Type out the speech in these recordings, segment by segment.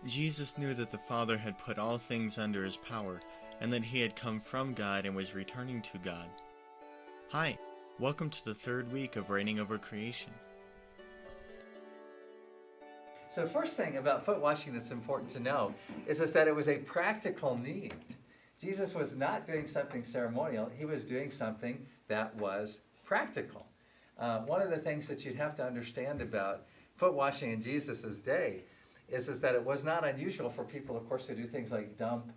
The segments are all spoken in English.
Jesus knew that the Father had put all things under his power, and that he had come from God and was returning to God. Hi, welcome to the third week of Reigning Over Creation. So the first thing about foot washing that's important to know is that it was a practical need. Jesus was not doing something ceremonial, he was doing something that was practical. One of the things that you'd have to understand about foot washing in Jesus' day is that it was not unusual for people, of course, to do things like dump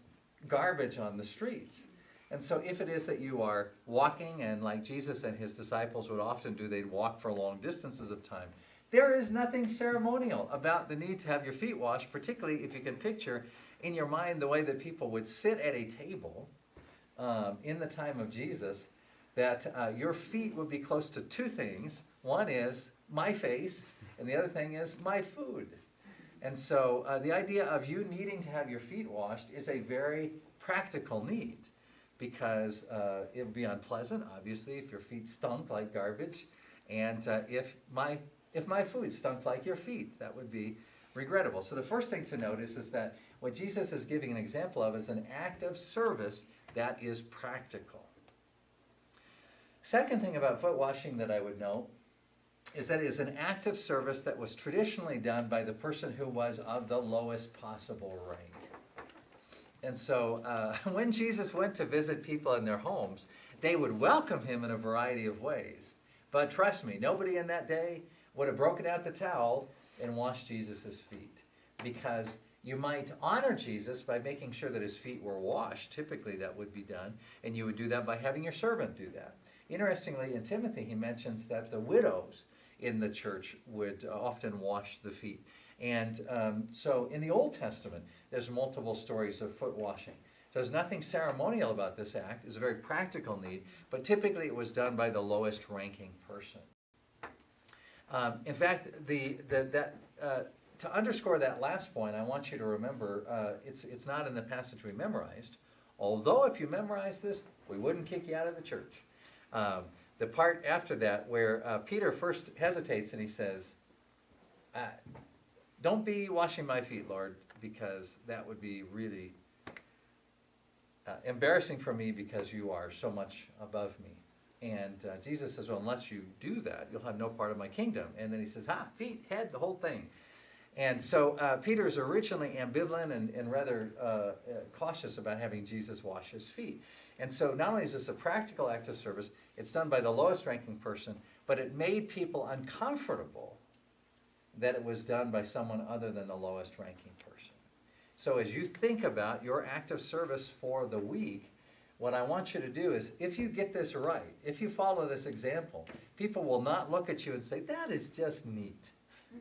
garbage on the streets. And so if it is that you are walking, and like Jesus and his disciples would often do, they'd walk for long distances of time, there is nothing ceremonial about the need to have your feet washed, particularly if you can picture in your mind the way that people would sit at a table in the time of Jesus, that your feet would be close to two things. One is my face, and the other thing is my food. And so the idea of you needing to have your feet washed is a very practical need, because it would be unpleasant, obviously, if your feet stunk like garbage, and if my food stunk like your feet, that would be regrettable. So the first thing to notice is that what Jesus is giving an example of is an act of service that is practical. Second thing about foot washing that I would note is that it is an act of service that was traditionally done by the person who was of the lowest possible rank. And so when Jesus went to visit people in their homes, they would welcome him in a variety of ways. But trust me, nobody in that day would have broken out the towel and washed Jesus' feet, because you might honor Jesus by making sure that his feet were washed. Typically that would be done, and you would do that by having your servant do that. Interestingly, in Timothy, he mentions that the widows in the church would often wash the feet. And so in the Old Testament, there's multiple stories of foot washing. So there's nothing ceremonial about this act. It's a very practical need, but typically it was done by the lowest ranking person. In fact, to underscore that last point, I want you to remember it's not in the passage we memorized, although if you memorize this, we wouldn't kick you out of the church. The part after that where Peter first hesitates and he says, don't be washing my feet, Lord, because that would be really embarrassing for me because you are so much above me. And Jesus says, well, unless you do that, you'll have no part of my kingdom. And then he says, feet, head, the whole thing. And so Peter is originally ambivalent and rather cautious about having Jesus wash his feet. And so not only is this a practical act of service, it's done by the lowest ranking person, but it made people uncomfortable that it was done by someone other than the lowest ranking person. So as you think about your act of service for the week, what I want you to do is, if you get this right, if you follow this example, people will not look at you and say, that is just neat.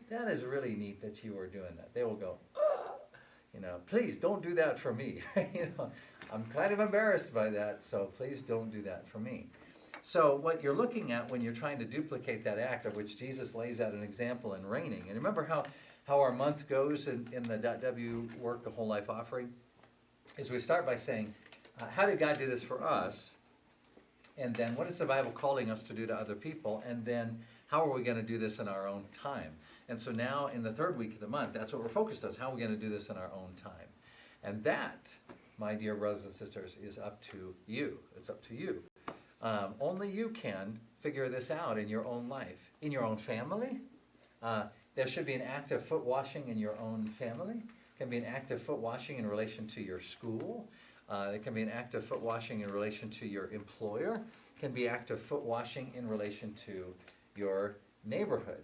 That is really neat that you are doing that. They will go, please don't do that for me. I'm kind of embarrassed by that, so please don't do that for me. So what you're looking at when you're trying to duplicate that act, of which Jesus lays out an example in reigning, and remember how our month goes in the .w work, the whole life offering, is we start by saying, how did God do this for us? And then what is the Bible calling us to do to other people? And then how are we going to do this in our own time? And so now in the third week of the month, that's what we're focused on, how are we going to do this in our own time? And that, my dear brothers and sisters, is up to you. It's up to you. Only you can figure this out in your own life. In your own family, there should be an act of foot washing in your own family. It can be an act of foot washing in relation to your school. It can be an act of foot washing in relation to your employer. It can be an act of foot washing in relation to your neighborhood.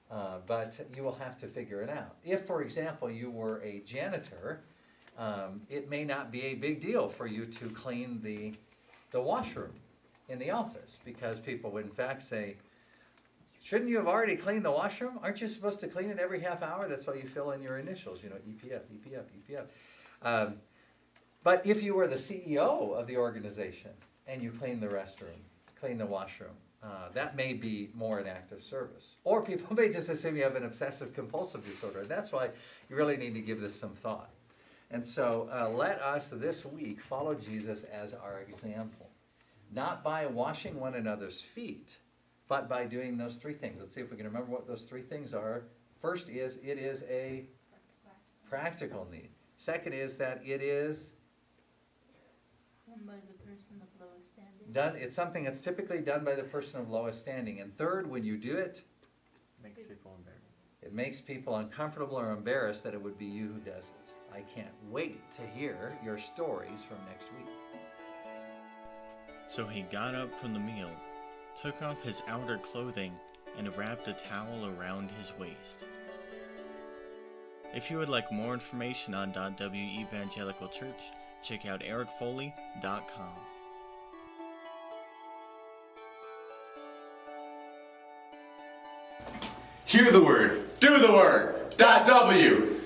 But you will have to figure it out. If, for example, you were a janitor, it may not be a big deal for you to clean the washroom in the office, because people would in fact say, shouldn't you have already cleaned the washroom? Aren't you supposed to clean it every half hour? That's why you fill in your initials, EPF, EPF, EPF. But if you were the CEO of the organization and you clean the restroom, clean the washroom, that may be more an act of service. Or people may just assume you have an obsessive compulsive disorder, and that's why you really need to give this some thought. And so let us this week follow Jesus as our example, not by washing one another's feet, but by doing those three things. Let's see if we can remember what those three things are. First is, it is a Practical need. Second is that it is Done by the person of lowest standing. done, it's something that's typically done by the person of lowest standing. And third, when you do it, Makes people embarrassed. it makes people uncomfortable or embarrassed that it would be you who does it. I can't wait to hear your stories from next week. So he got up from the meal, took off his outer clothing, and wrapped a towel around his waist. If you would like more information on .W Evangelical Church, check out ericfoley.com. Hear the word, do the word. .W